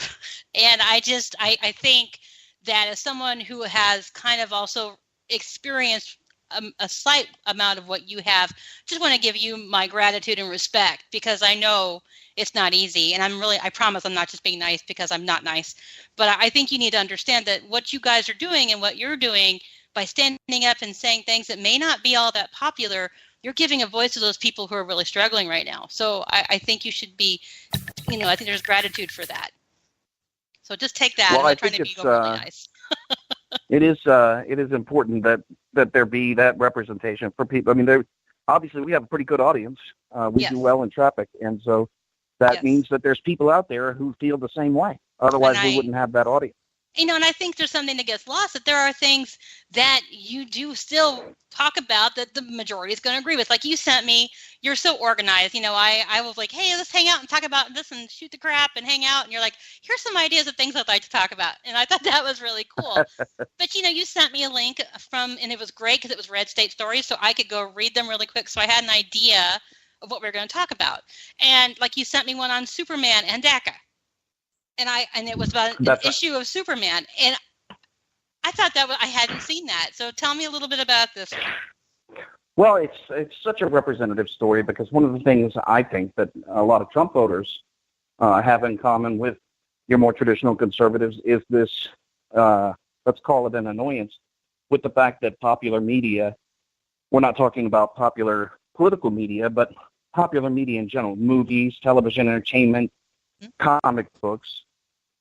And I think that as someone who has kind of also experienced a slight amount of what you have, just want to give you my gratitude and respect, because I know it's not easy. And I promise I'm not just being nice because I'm not nice, but I think you need to understand that what you guys are doing and what you're doing by standing up and saying things that may not be all that popular, you're giving a voice to those people who are really struggling right now. So I think you should be, I think there's gratitude for that. So just take that. Well, I'm not trying to be overly nice. It is important that there be that representation for people. I mean, obviously we have a pretty good audience. We do well in traffic, and so that means that there's people out there who feel the same way. Otherwise, we wouldn't have that audience. And I think there's something that gets lost, that there are things that you do still talk about that the majority is going to agree with. Like you sent me, you're so organized. I was like, hey, let's hang out and talk about this and shoot the crap and hang out. And you're like, here's some ideas of things I'd like to talk about. And I thought that was really cool. But, you sent me a link and it was great because it was Red State Stories, so I could go read them really quick. So I had an idea of what we were going to talk about. And like you sent me one on Superman and DACA. And it was about an issue of Superman, and I thought I hadn't seen that. So tell me a little bit about this one. Well, it's such a representative story, because one of the things I think that a lot of Trump voters have in common with your more traditional conservatives is this, let's call it an annoyance, with the fact that popular media, we're not talking about popular political media, but popular media in general, movies, television, entertainment, comic books,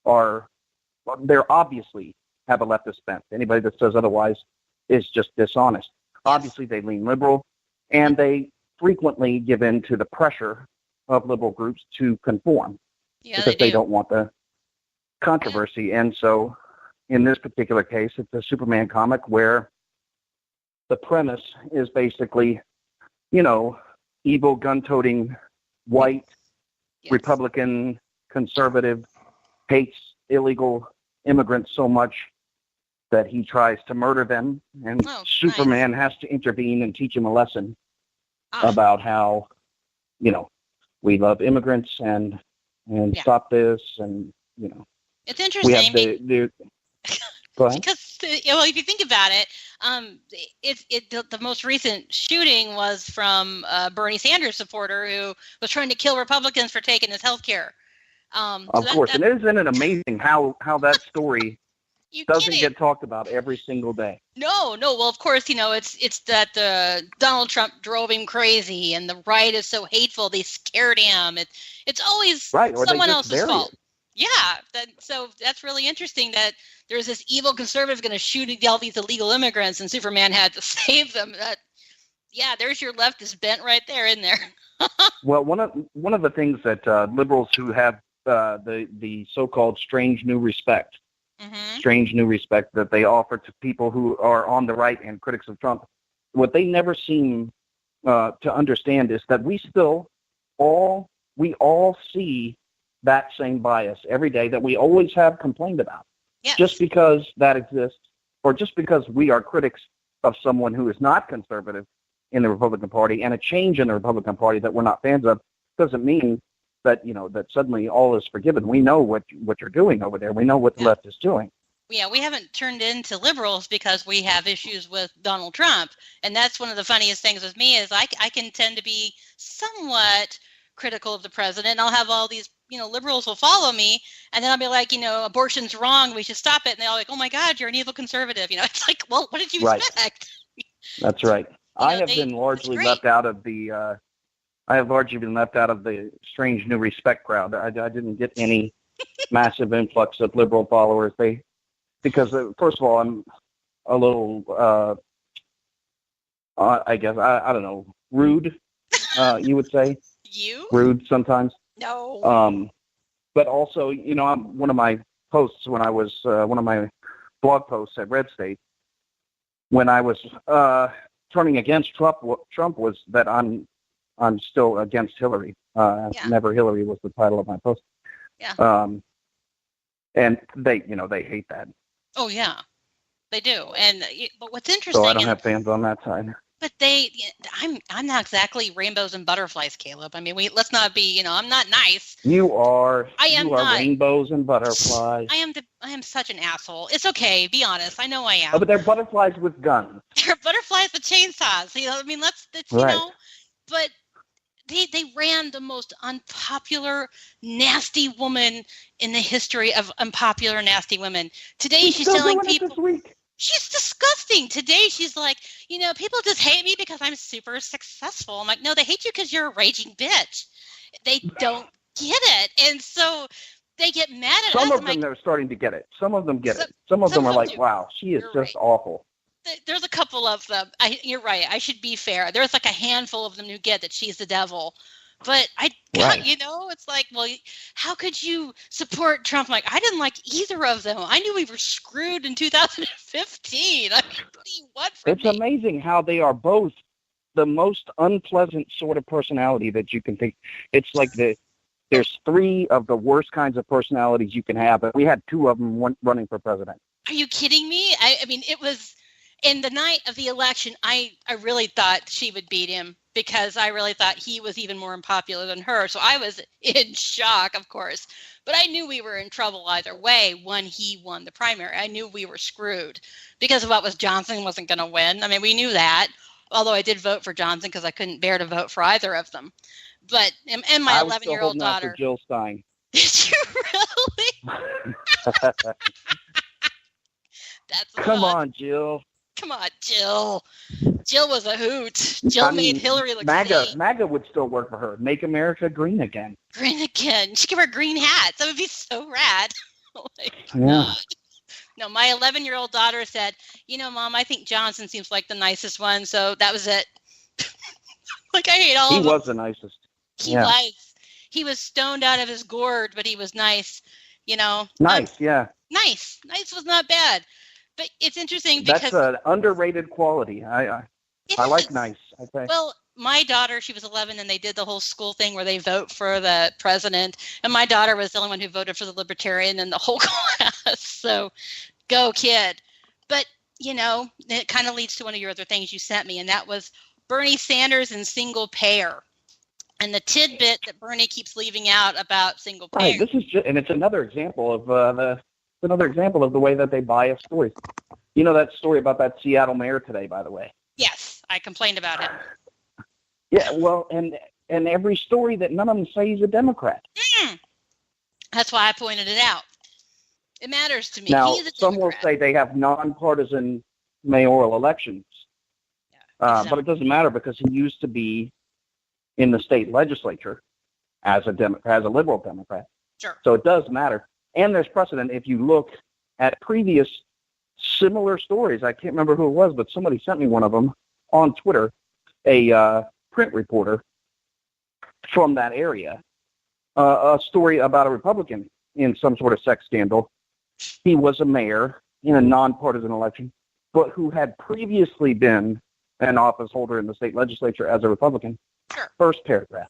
they're obviously have a leftist bent. Anybody that says otherwise is just dishonest. Obviously, they lean liberal, and they frequently give in to the pressure of liberal groups to conform because they don't want the controversy. And so in this particular case, it's a Superman comic where the premise is basically, evil, gun-toting, white, Republican conservative, hates illegal immigrants so much that he tries to murder them, and Superman has to intervene and teach him a lesson about how, we love immigrants and stop this, and it's interesting. We have go ahead. Because if you think about it, the most recent shooting was from a Bernie Sanders supporter who was trying to kill Republicans for taking his health care. Of course, and isn't it amazing how that story doesn't get talked about every single day? No. Well, of course, it's that Donald Trump drove him crazy, and the right is so hateful they scared him. It's always someone else's fault. Yeah, so that's really interesting that there's this evil conservative going to shoot all these illegal immigrants, and Superman had to save them. There's your leftist bent right there in there. Well, one of the things that liberals who have the so-called strange new respect that they offer to people who are on the right and critics of Trump, what they never seem to understand is that we all see that same bias every day that we always have complained about. Yes. Just because that exists, or just because we are critics of someone who is not conservative in the Republican Party and a change in the Republican Party that we're not fans of, doesn't mean that that suddenly all is forgiven. We know what you're doing over there. We know what the left is doing. Yeah, we haven't turned into liberals because we have issues with Donald Trump, and that's one of the funniest things with me is I can tend to be somewhat critical of the president. I'll have all these liberals will follow me, and then I'll be like, abortion's wrong, we should stop it, and they're all like, oh my God, you're an evil conservative. It's like, well, what did you expect? That's right. I have been largely left out of the strange new respect crowd. I didn't get any massive influx of liberal followers. Because first of all, I'm a little, I guess, I don't know, rude, you would say. Rude sometimes. No. But also, one of my posts when I was one of my blog posts at Red State, when I was turning against Trump was that I'm still against Hillary. Never Hillary was the title of my post. Yeah. And they hate that. Oh yeah, they do. But what's interesting? So I don't have fans on that side. But I'm not exactly rainbows and butterflies, Caleb. I mean, let's not be, I'm not nice. You are. I am you are not. Rainbows and butterflies. I am such an asshole. It's okay. Be honest. I know I am. Oh, but they're butterflies with guns. They're butterflies with chainsaws. Right. But they ran the most unpopular, nasty woman in the history of unpopular, nasty women. Today she's telling people. This week. She's disgusting. Today she's like, people just hate me because I'm super successful. I'm like, no, they hate you because you're a raging bitch. They don't get it. And so they get mad at us. Some of them are starting to get it. Some of them get it. Some of them are like, wow, she is just awful. There's a couple of them. You're right. I should be fair. There's like a handful of them who get that she's the devil. But it's like, well, how could you support Trump? Like, I didn't like either of them. I knew we were screwed in 2015. I mean, what do you want from me? It's amazing how they are both the most unpleasant sort of personality that you can think. It's like there's three of the worst kinds of personalities you can have, but we had two of them running for president. Are you kidding me? I mean, it was in the night of the election. I really thought she would beat him, because I really thought he was even more unpopular than her. So I was in shock, of course. But I knew we were in trouble either way when he won the primary. I knew we were screwed because of what was Johnson wasn't going to win. I mean, we knew that, although I did vote for Johnson because I couldn't bear to vote for either of them. But and my 11-year-old daughter. For Jill Stein. Did you really? Come on, Jill. Come on, Jill. Jill was a hoot. Jill made Hillary look fake. MAGA would still work for her. Make America green again. Green again. She could wear green hats. That would be so rad. Yeah. No, my 11-year-old daughter said, Mom, I think Johnson seems like the nicest one. So that was it. Like, I hate all of them. He was the nicest. He was. He was stoned out of his gourd, but he was nice. Nice, yeah. Nice. Nice was not bad. But it's interesting because that's an underrated quality. I like nice, I think. Well, my daughter, she was 11, and they did the whole school thing where they vote for the president. And my daughter was the only one who voted for the Libertarian in the whole class. So go, kid. But, it kind of leads to one of your other things you sent me, and that was Bernie Sanders and single payer. And the tidbit that Bernie keeps leaving out about single payer. Right. This is and it's another example of the way that they bias stories. You know that story about that Seattle mayor today, by the way. Yes, I complained about it. Yeah, well, and every story that none of them say he's a Democrat. That's why I pointed it out. It matters to me. Now, He's a some will say they have nonpartisan mayoral elections, but it doesn't matter because he used to be in the state legislature as a liberal Democrat. Sure. So it does matter. And there's precedent if you look at previous similar stories. I can't remember who it was, but somebody sent me one of them on Twitter, a print reporter from that area, a story about a Republican in some sort of sex scandal. He was a mayor in a nonpartisan election, but who had previously been an office holder in the state legislature as a Republican. Sure. First paragraph.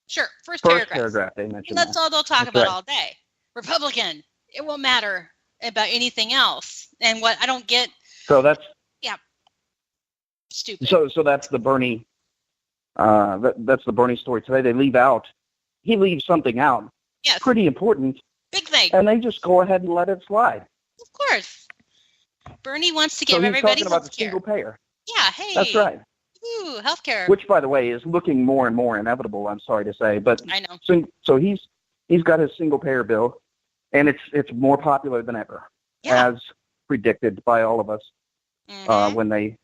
Sure. First paragraph they mentioned. That's all they'll talk about all day. Republican. It won't matter about anything else. And what I don't get. So that's. Yeah. Stupid. So that's the Bernie. That's the Bernie story today. He leaves something out. Yes. Pretty important. Big thing. And they just go ahead and let it slide. Of course. Bernie wants to give he's everybody talking about health the care. single payer. Yeah. Hey. That's right. Ooh, healthcare. Which, by the way, is looking more and more inevitable. I'm sorry to say, but I know. So he's got his single payer bill, and it's more popular than ever, as predicted by all of us when they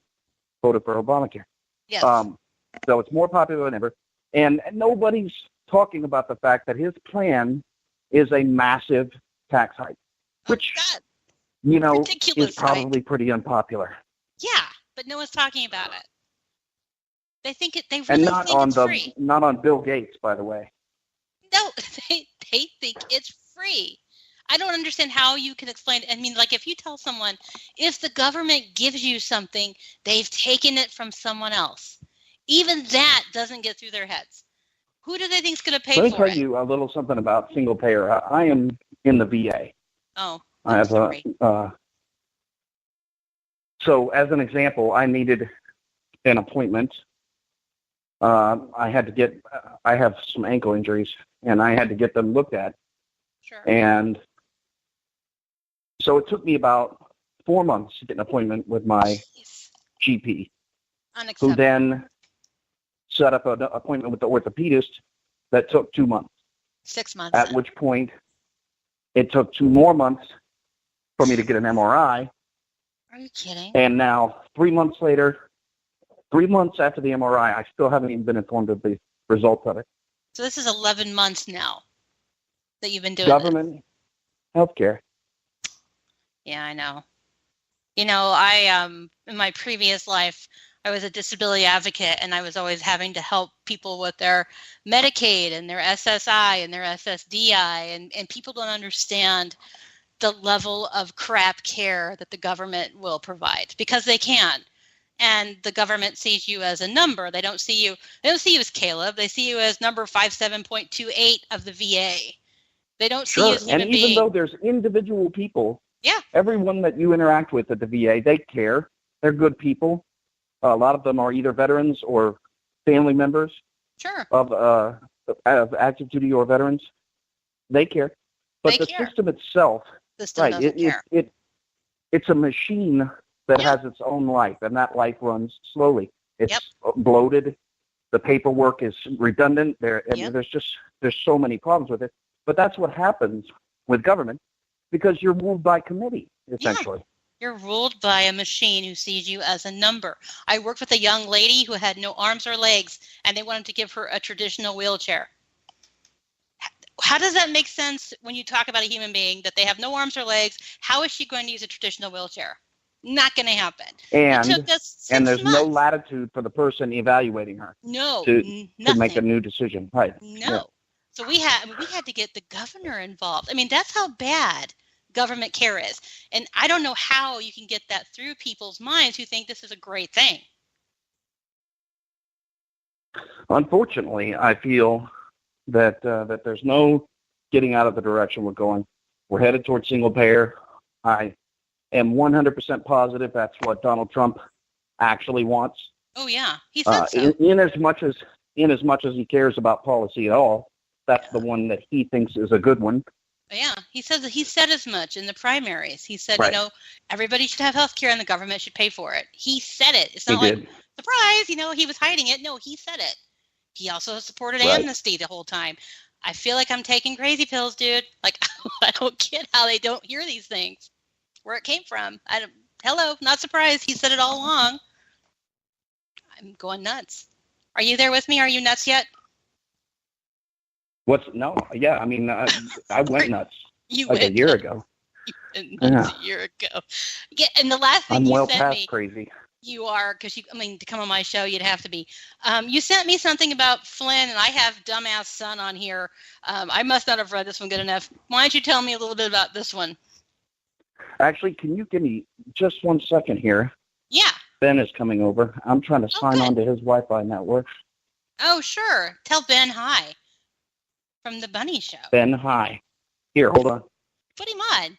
voted for Obamacare. Yes. So it's more popular than ever, and nobody's talking about the fact that his plan is a massive tax hike, which ridiculous, is probably pretty unpopular. Yeah, but no one's talking about it. They think it. They really And not think on it's free. not on Bill Gates, by the way. No, they think it's free. I don't understand how you can explain it. I mean, like if you tell someone, if the government gives you something, they've taken it from someone else. Even that doesn't get through their heads. Who do they think is going to pay for it? Let me tell you a little something about single payer. I am in the VA. Oh, I have so as an example, I needed an appointment. I have some ankle injuries, and I had to get them looked at. Sure. And so it took me about 4 months to get an appointment with my GP, who then set up an appointment with the orthopedist that took 2 months. 6 months. At which point, it took 2 more months for me to get an MRI. Are you kidding? And now, 3 months later, 3 months after the MRI, I still haven't even been informed of the results of it. So this is 11 months now that you've been doing Government healthcare. Yeah, I know. I in my previous life, I was a disability advocate, and I was always having to help people with their Medicaid and their SSI and their SSDI, and people don't understand the level of crap care that the government will provide because they can. And the government sees you as a number. They don't see you as Caleb. They see you as number 57.28 of the VA. They don't see you as human and even being. though there's individual people, yeah, everyone that you interact with at the VA, they care. They're good people. A lot of them are either veterans or family members of active duty or veterans. They care. But the system itself, it's a machine that has its own life, and that life runs slowly. It's bloated. The paperwork is redundant. There's so many problems with it. But that's what happens with government because you're ruled by committee, essentially. Yeah. You're ruled by a machine who sees you as a number. I worked with a young lady who had no arms or legs, and they wanted to give her a traditional wheelchair. How does that make sense when you talk about a human being that they have no arms or legs? How is she going to use a traditional wheelchair? Not going to happen. And it took us 6 there's months. no latitude for the person evaluating her. No, to make a new decision. Right. No. Yeah. So we had to get the governor involved. I mean, that's how bad government care is. And I don't know how you can get that through people's minds who think this is a great thing. Unfortunately, I feel that that there's no getting out of the direction we're going. We're headed towards single payer. I am 100% positive that's what Donald Trump actually wants. Oh yeah, he said so. In as much as he cares about policy at all, that's the one that he thinks is a good one. Yeah, he said as much in the primaries. He said, Right. everybody should have health care and the government should pay for it. He said it. It's not like, surprise, he was hiding it. No, he said it. He also supported amnesty the whole time. I feel like I'm taking crazy pills, dude. Like, I don't get how they don't hear these things. Where it came from. Hello, not surprised. He said it all along. I'm going nuts. Are you there with me? Are you nuts yet? No, yeah, I mean, I went nuts a year ago. You went nuts a year ago. Yeah, and the last thing I'm you well sent past me, crazy. you are, because to come on my show, you'd have to be. You sent me something about Flynn, and I have dumbass son on here. I must not have read this one good enough. Why don't you tell me a little bit about this one? Actually, can you give me just 1 second here? Yeah. Ben is coming over. I'm trying to sign on to his Wi-Fi network. Oh, sure. Tell Ben hi from the Bunny Show. Ben, hi. Here, hold on. Put him on.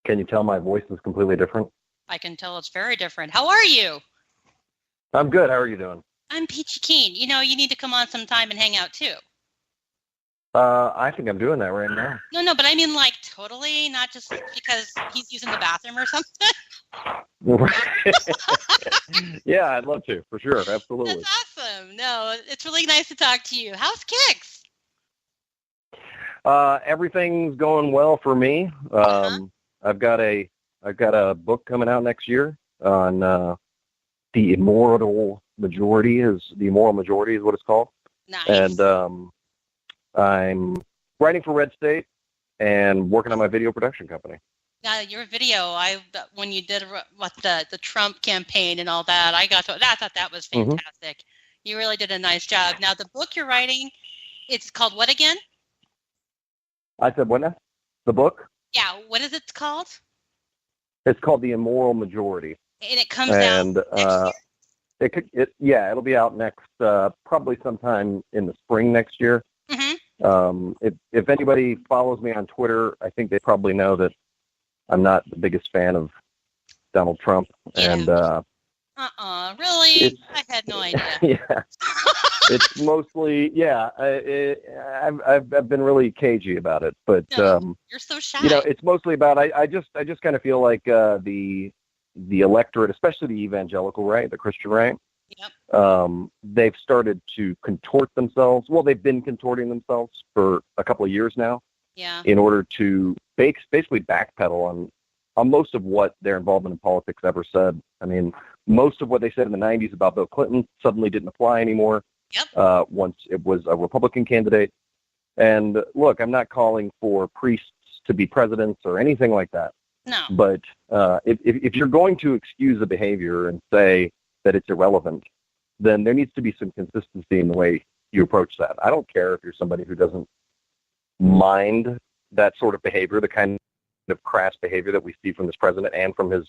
Can you tell my voice is completely different? I can tell it's very different. How are you? I'm good. How are you doing? I'm peachy keen. You need to come on sometime and hang out too. I think I'm doing that right now. No, but I mean like totally, not just because he's using the bathroom or something. Yeah, I'd love to, for sure. Absolutely. That's awesome. No, it's really nice to talk to you. How's Kicks? Everything's going well for me. I've got a book coming out next year on the immoral majority is what it's called. Nice. And I'm writing for Red State and working on my video production company. Now, your video, when you did the Trump campaign and all that, I thought that was fantastic. You really did a nice job. Now, the book you're writing, it's called what again? I said what now? The book? Yeah, what is it called? It's called The Immoral Majority. And it comes out next year? It'll be out next, probably sometime in the spring next year. If anybody follows me on Twitter, I think they probably know that I'm not the biggest fan of Donald Trump. Yeah. And really? I had no idea. Yeah. It's mostly, I've been really cagey about it, but you're so shy. It's mostly about I just kind of feel like the electorate, especially the evangelical right, the Christian right, they've started to contort themselves. Well, they've been contorting themselves for a couple of years now. Yeah. In order to basically backpedal on most of what their involvement in politics ever said. I mean, most of what they said in the 90s about Bill Clinton suddenly didn't apply anymore. Yep. Once it was a Republican candidate. And look, I'm not calling for priests to be presidents or anything like that. No. But if you're going to excuse a behavior and say that it's irrelevant, then there needs to be some consistency in the way you approach that. I don't care if you're somebody who doesn't mind that sort of behavior, the kind of crass behavior that we see from this president and from his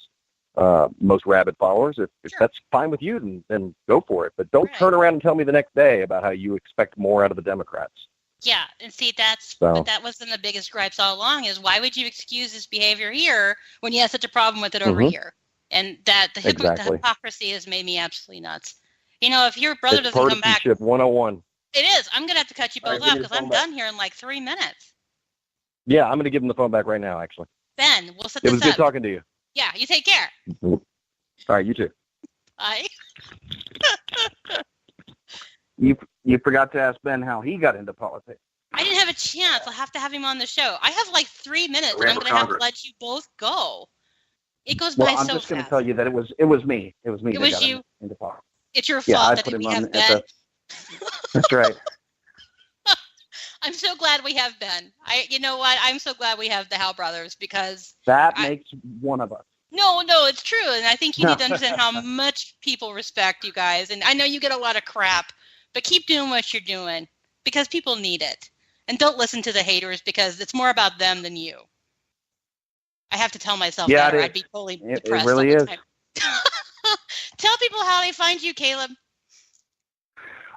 most rabid followers. If that's fine with you, then go for it. But don't turn around and tell me the next day about how you expect more out of the Democrats. Yeah, and see, but that wasn't the biggest gripes all along, is why would you excuse his behavior here when you have such a problem with it over here? And that the hypocrisy has made me absolutely nuts. If your brother doesn't come back... Partisanship 101. It is. I'm going to have to cut you both off because I'm done here in like 3 minutes. Yeah, I'm going to give him the phone back right now, actually. Ben, we'll set this up. It was good talking to you. Yeah, you take care. All right, you too. Bye. You forgot to ask Ben how he got into politics. I didn't have a chance. I'll have to have him on the show. I have like 3 minutes, and I'm going to have to let you both go. It goes by so fast. I'm just going to tell you that it was me. It was me that got into politics. It's your fault that we have Ben. That's right. I'm so glad we have Ben. You know what? I'm so glad we have the Howe brothers because that makes one of us. No, it's true, and I think you need to understand how much people respect you guys. And I know you get a lot of crap, but keep doing what you're doing because people need it. And don't listen to the haters because it's more about them than you. I have to tell myself that, or I'd be totally depressed. It really is. Tell people how they find you, Caleb.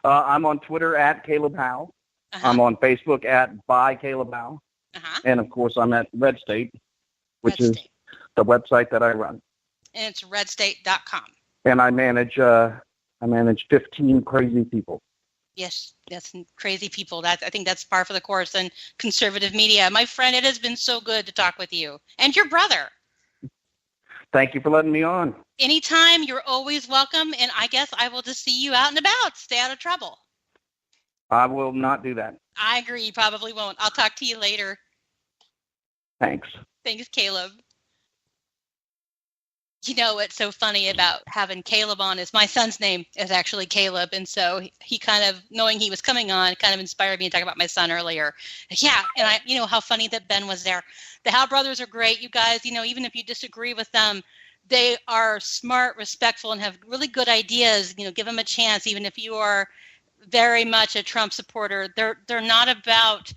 I'm on Twitter at Caleb Howe. I'm on Facebook at by Caleb Howe. And, of course, I'm at Red State, which is the website that I run. And it's redstate.com. And I manage 15 crazy people. Yes, that's crazy people. I think that's par for the course in conservative media. My friend, it has been so good to talk with you. And your brother. Thank you for letting me on. Anytime, you're always welcome. And I guess I will just see you out and about. Stay out of trouble. I will not do that. I agree. You probably won't. I'll talk to you later. Thanks. Thanks, Caleb. You know what's so funny about having Caleb on is my son's name is actually Caleb. And so he kind of, knowing he was coming on, kind of inspired me to talk about my son earlier. Yeah. And how funny that Ben was there. The Howe brothers are great. You guys, even if you disagree with them, they are smart, respectful, and have really good ideas. Give them a chance. Even if you are very much a Trump supporter, they're not about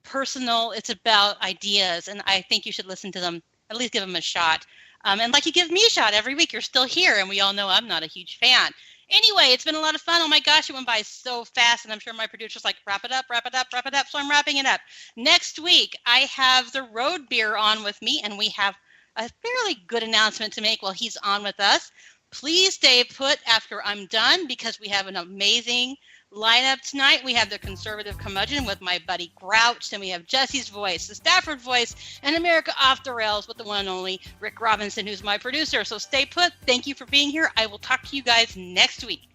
personal. It's about ideas. And I think you should listen to them, at least give them a shot. And like you give me a shot every week, you're still here, and we all know I'm not a huge fan. Anyway, it's been a lot of fun. Oh, my gosh, it went by so fast, and I'm sure my producer's like, wrap it up, so I'm wrapping it up. Next week, I have the Road Beer on with me, and we have a fairly good announcement to make while he's on with us. Please stay put after I'm done, because we have an amazing lineup tonight. We have the Conservative Curmudgeon with my buddy Grouch, and we have Jesse's Voice, the Stafford Voice, and America Off the Rails with the one and only Rick Robinson, who's my producer. So stay put. Thank you for being here. I will talk to you guys next week.